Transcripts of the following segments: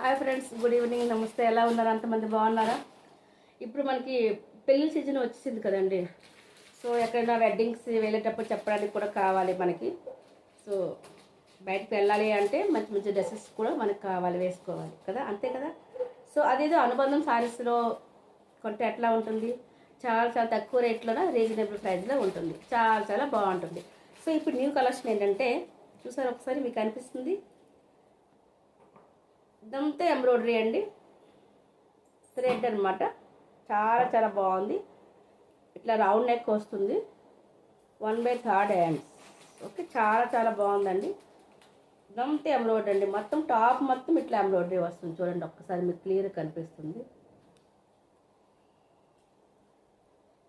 Hi friends, good evening, నమస్తే. ఎలా ఉన్నారు? అంతమంది బాగున్నారా? ఇప్పుడు మనకి పెళ్లి సీజన్ వచ్చేసింది కదండి. సో ఎక్కడైనా వెడ్డింగ్స్ వెళ్ళేటప్పుడు చెప్పడానికి కూడా కావాలి మనకి. సో బయటకు వెళ్ళాలి అంటే మంచి మంచి డ్రెస్సెస్ కూడా మనకు కావాలి, వేసుకోవాలి కదా, అంతే కదా. సో అదేదో అనుబంధం శారీస్లో కొంటే ఎట్లా ఉంటుంది? చాలా చాలా తక్కువ రేట్లోనే రీజనబుల్ ప్రైస్లో ఉంటుంది. చాలా చాలా బాగుంటుంది. సో ఇప్పుడు న్యూ కలెక్షన్ ఏంటంటే చూసారు ఒకసారి, మీకు అనిపిస్తుంది. ఇదంతా ఎంబ్రాయిడరీ అండి, థ్రెడ్ అనమాట. చాలా చాలా బాగుంది. ఇట్లా రౌండ్ నెక్ వస్తుంది, 1/3 హ్యాండ్స్. ఓకే, చాలా చాలా బాగుందండి. ఇదంతా ఎంబ్రాయిడరీ అండి, మొత్తం టాప్ మొత్తం ఇట్లా ఎంబ్రాయిడరీ వస్తుంది. చూడండి ఒక్కసారి, మీకు క్లియర్ కనిపిస్తుంది.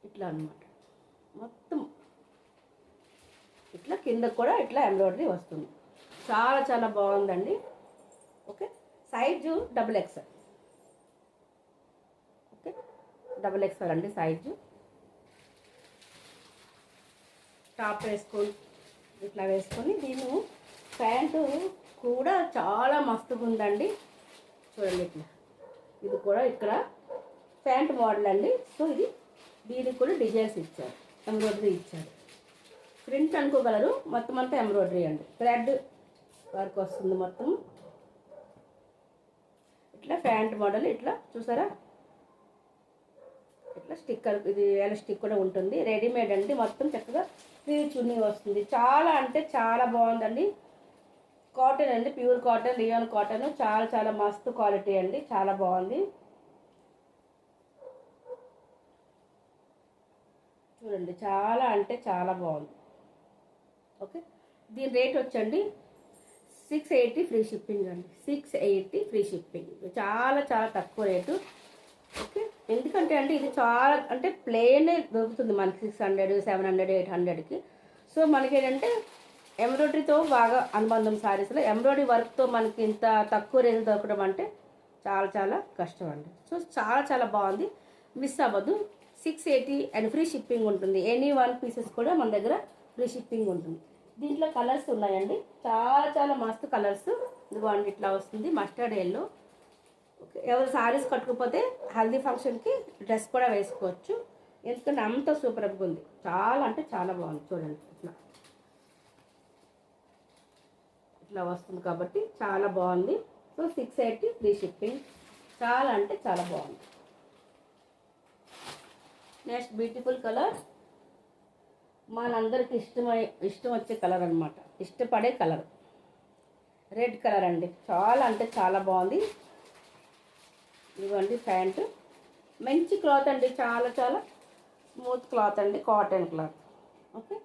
ఇట్లా అనమాట మొత్తం. ఇట్లా కింద కూడా ఇట్లా ఎంబ్రాయిడరీ వస్తుంది. చాలా చాలా బాగుందండి. Okay, size XXL. Okay, XXL అండి సైజు. టాప్ వేసుకొని ఇట్లా వేసుకొని, దీని ప్యాంటు కూడా చాలా మస్తుగా ఉందండి. చూడండి ఇట్లా, ఇది కూడా ఇక్కడ ప్యాంట్ మోడల్ అండి. సో ఇది దీనికి కూడా డిజైన్స్ ఇచ్చారు, ఎంబ్రాయిడరీ ఇచ్చారు. ప్రింట్ అనుకోగలరు, మొత్తం అంతా ఎంబ్రాయిడరీ అండి. థ్రెడ్ వర్క్ వస్తుంది మొత్తం. ఇట్లా ప్యాంట్ మోడల్, ఇట్లా చూసారా, ఇట్లా స్టిక్కర్, ఇది ఎలాస్టిక్ కూడా ఉంటుంది. రెడీమేడ్ అండి, మొత్తం చక్కగా ఫ్రీ చున్నీ వస్తుంది. చాలా అంటే చాలా బాగుందండి. కాటన్ అండి, ప్యూర్ కాటన్, లియోన్ కాటన్. చాలా చాలా మస్తు క్వాలిటీ అండి, చాలా బాగుంది. చూడండి, చాలా అంటే చాలా బాగుంది. ఓకే, దీని రేట్ వచ్చండి 680 ఫ్రీ షిప్పింగ్ అండి. 680 ఫ్రీ షిప్పింగ్, చాలా చాలా తక్కువ రేటు. ఓకే, ఎందుకంటే అండి ఇది చాలా అంటే ప్లేనే దొరుకుతుంది మనకి 600, 700, 800కి. సో మనకి ఏంటంటే ఎంబ్రాయిడరీతో బాగా అనుబంధం శారీస్లో ఎంబ్రాయిడరీ వర్క్తో మనకి ఇంత తక్కువ రేటు దొరకడం అంటే చాలా చాలా కష్టం అండి. సో చాలా చాలా బాగుంది, మిస్ అవ్వద్దు. 680 అండ్ ఫ్రీ షిప్పింగ్ ఉంటుంది. ఎనీ 1 పీసెస్ కూడా మన దగ్గర ఫ్రీ షిప్పింగ్ ఉంటుంది. దీంట్లో కలర్స్ ఉన్నాయండి, చాలా చాలా మస్తు కలర్స్. ఇదిగోండి ఇట్లా వస్తుంది, మస్టర్డ్ ఎల్లో. ఓకే, ఎవరు సారీస్ కట్టుకుపోతే హల్దీ ఫంక్షన్కి డ్రెస్ కూడా వేసుకోవచ్చు, ఎందుకంటే అంత సూపర్గా ఉంది. చాలా అంటే చాలా బాగుంది. చూడండి ఇట్లా ఇట్లా వస్తుంది కాబట్టి చాలా బాగుంది. సో 680 ఫ్రీ షిప్పింగ్, చాలా అంటే చాలా బాగుంది. నెక్స్ట్ బ్యూటిఫుల్ కలర్, మనందరికి ఇష్టం వచ్చే కలర్ అనమాట, ఇష్టపడే కలర్. రెడ్ కలర్ అండి, చాలా అంటే చాలా బాగుంది. ఇదిగోండి ప్యాంటు, మంచి క్లాత్ అండి, చాలా చాలా స్మూత్ క్లాత్ అండి, కాటన్ క్లాత్. ఓకే,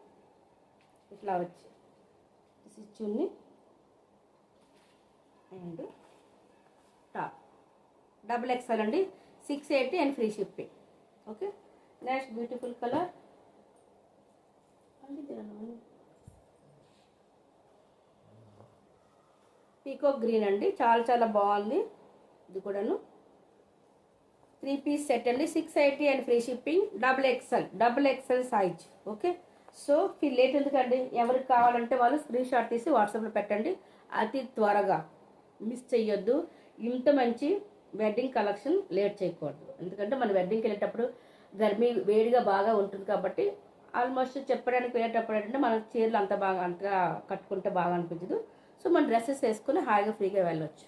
ఇట్లా వచ్చి చున్నీ అండ్ టాప్. XXL అండి, 680 and free shipping. Okay, next beautiful colour peacock green అండి, చాలా చాలా బాగుంది. ఇది కూడాను 3 పీస్ సెట్ అండి, 680 and free shipping. XXL size. Okay, so late ఎందుకండి, ఎవరికి కావాలంటే వాళ్ళు స్క్రీన్ షాట్ తీసి వాట్సాప్లో పెట్టండి, అతి త్వరగా. మిస్ చెయ్యొద్దు. ఇంత మంచి వెడ్డింగ్ కలెక్షన్ లేట్ చేయకూడదు, ఎందుకంటే మన వెడ్డింగ్కి వెళ్ళేటప్పుడు గర్మీ వేడిగా బాగా ఉంటుంది కాబట్టి ఆల్మోస్ట్ చెప్పడానికి వెళ్ళేటప్పుడు ఏంటంటే మన చీరలు అంతగా కట్టుకుంటే బాగా అనిపించదు. సో మన డ్రెస్సెస్ వేసుకుని హాయిగా ఫ్రీగా వెళ్ళొచ్చు.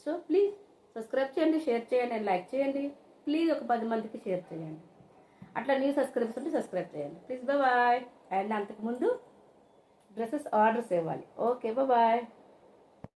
సో ప్లీజ్ సబ్స్క్రైబ్ చేయండి, షేర్ చేయండి అండ్ లైక్ చేయండి. ప్లీజ్ ఒక 10 మందికి షేర్ చేయండి. అట్లా న్యూ సబ్స్క్రైబర్స్ ఉంటే సబ్స్క్రైబ్ చేయండి ప్లీజ్. బాయ్. అండ్ అంతకుముందు డ్రెస్సెస్ ఆర్డర్స్ ఇవ్వాలి. Okay, bye.